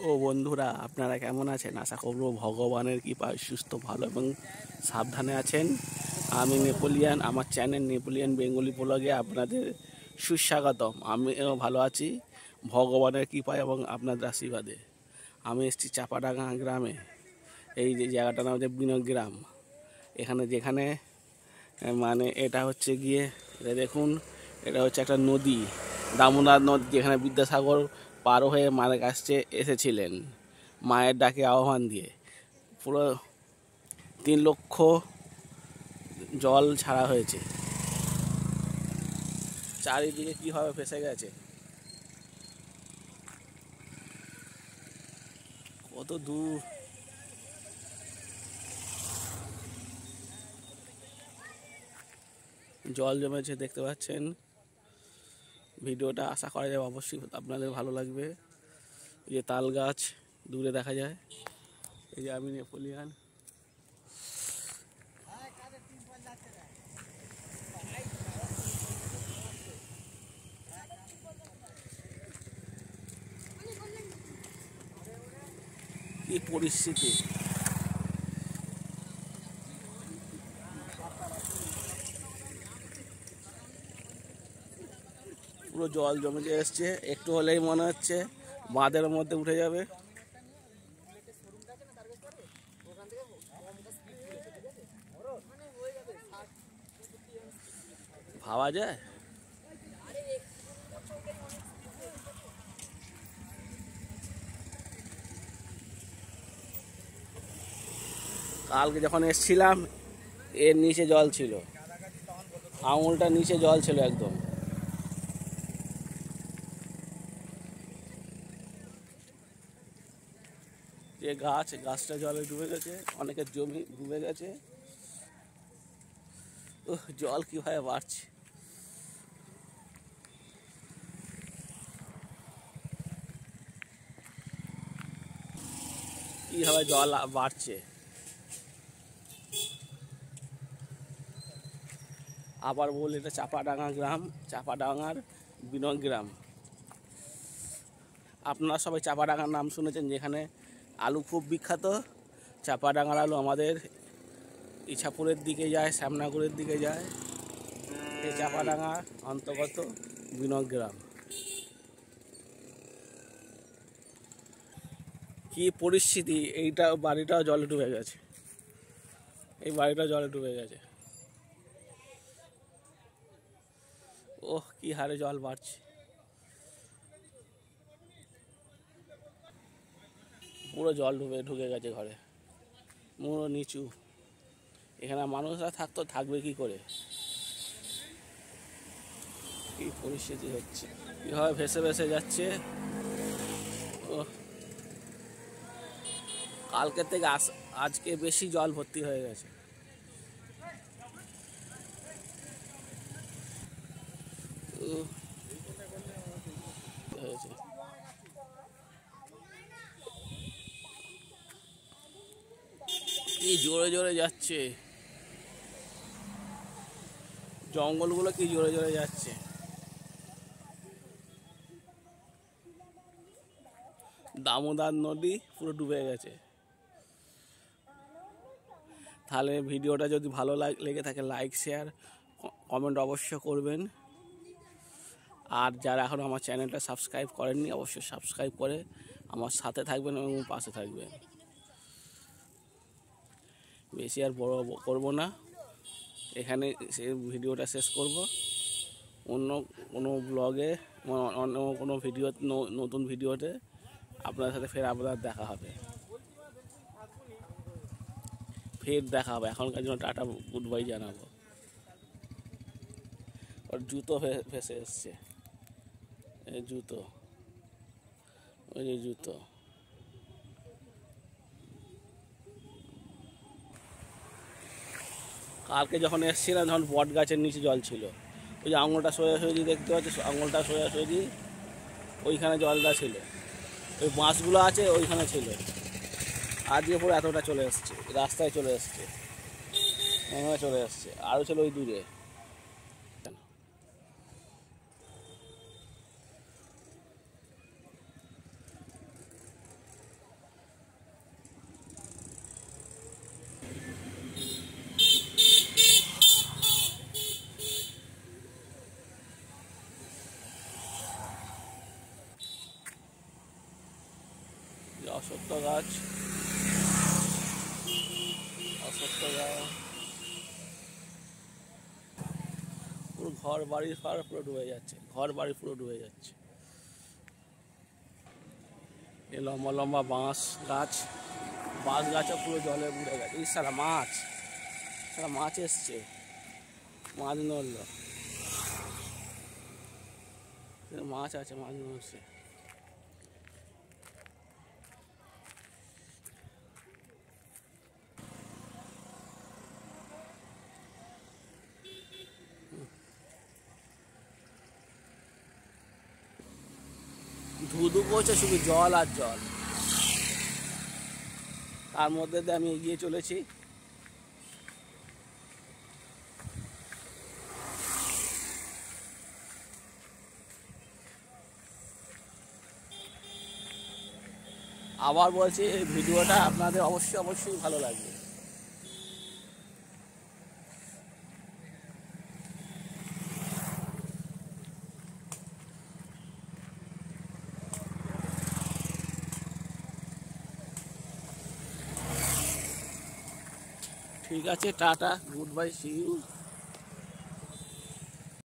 ও বন্ধুরা, আপনারা কেমন আছেন? আশা করব ভগবানের কৃপায় সুস্থ, ভালো এবং সাবধানে আছেন। আমি নেপোলিয়ান, আমার চ্যানেল নেপোলিয়ান বেঙ্গলি ব্লগে আপনাদের সুস্বাগতম। আমিও ভালো আছি ভগবানের কৃপায় এবং আপনাদের আশীর্বাদে। আমি এসেছি চাপাডাঙ্গা গ্রামে। এই যে জায়গাটার নাম হচ্ছে বিনয় গ্রাম। যেখানে মানে এটা হচ্ছে গিয়ে দেখুন, এটা হচ্ছে একটা নদী, দামোদর নদী, যেখানে বিদ্যাসাগর পার হয়ে মায়ের কাছে এসেছিলেন মায়ের ডাকে আহ্বান দিয়ে। পুরো 3 লক্ষ জল ছাড়া হয়েছে। চারিদিকে কীভাবে ফেসে গেছে, কত দূর জল জমেছে দেখতে পাচ্ছেন। ভিডিওটা আশা করা যায় অবশ্যই আপনাদের ভালো লাগবে। এই যে তাল গাছ দূরে দেখা যায়। এই যে আমি নেপোলিয়ান। কি পরিস্থিতি! পুরো জল জমে এসছে, একটু হলেই মনে হচ্ছে বাঁধের মধ্যে উঠে যাবে। ভাবা যায়? কালকে যখন এসছিলাম এর নিচে জল ছিল, আঙুলটা নিচে জল ছিল একদম। যে গাছটা জলে ডুবে গেছে, অনেকের জমি ডুবে গেছে। জল কিভাবে বাড়ছে! কিভাবে জল বাড়ছে! আবার বলি, এটা চাপাডাঙ্গা গ্রাম, চাপাডাঙ্গার বিনয় গ্রাম। আপনারা সবাই চাপাডাঙ্গার নাম শুনেছেন, যেখানে আলু খুব বিখ্যাত। চাপাডাঙ্গার আলু আমাদের ইছাপুরের দিকে যায়, শ্যামনগরের দিকে যায়। এই চাপাডাঙ্গা অন্তর্গত বিনয় গ্রাম। কি পরিস্থিতি! এইটা বাড়িটাও জলে ডুবে গেছে, এই বাড়িটা জলে ডুবে গেছে। ওহ, কি হারে জল বাড়ছে! পুরো জল ঢুকে গেছে ঘরে, পুরো নিচু। এখানে মানুষরা থাকবে কি করে? কি পরিস্থিতি হচ্ছে, কিভাবে ভেসে ভেসে যাচ্ছে! ও, কালকের থেকে আজকে বেশি জল ভর্তি হয়ে গেছে। কি জোরে জোরে যাচ্ছে, জঙ্গলগুলো কি জোরে জোরে যাচ্ছে। দামোদর নদী পুরো ডুবে গেছে। তাহলে ভিডিওটা যদি ভালো লেগে থাকে, লাইক, শেয়ার, কমেন্ট অবশ্য করবেন। আর যারা এখন আমার চ্যানেলটা সাবস্ক্রাইব করেননি, অবশ্যই সাবস্ক্রাইব করে আমার সাথে থাকবেন এবং পাশে থাকবেন। বেশি আর বড় করব না, এখানে ভিডিওটা শেষ করব। অন্য কোনো ব্লগে, অন্য কোনো নতুন ভিডিওতে আপনার সাথে ফের আপনার দেখা হবে। এখনকার জন্য টাটা, গুড বাই জানাবো। ওর জুতো ভেসে এসছে, এই জুতো, ওই যে জুতো। কালকে যখন এসছিলাম, তখন বট গাছের নিচে জল ছিল। ওই যে আঙুলটা সোজাসুজি দেখতে পাচ্ছি, আঙুলটা সোজাসুজি ওইখানে জলটা ছিল। ওই বাঁশগুলো আছে ওইখানে ছিল। আজকে পুরো এতটা চলে এসছে, রাস্তায় চলে এসছে, চলে এসছে। আরও ছিল ওই দূরে। অশ্বত্থ গাছ, অশ্বত্থ গাছ পুরো ঘর বাড়ি ফার পুরো ডুবে যাচ্ছে, ঘর বাড়ি পুরো ডুবে যাচ্ছে। এই লম্বা লম্বা বাঁশ গাছ, বাঁশ গাছও পুরো জলে বুড়ে গেছে। এই সারা মাছ, সারা মাছ এসছে, মাছ নড়লো, মাছ আছে, মাছ নড়ছে। ধুধু করছে শুধু জল আর জল, তার মধ্যে দিয়ে আমি এগিয়ে চলেছি। আবার বলছি, এই ভিডিওটা আপনাদের অবশ্যই ভালো লাগবে। ঠিক আছে, tata, good bye, see you.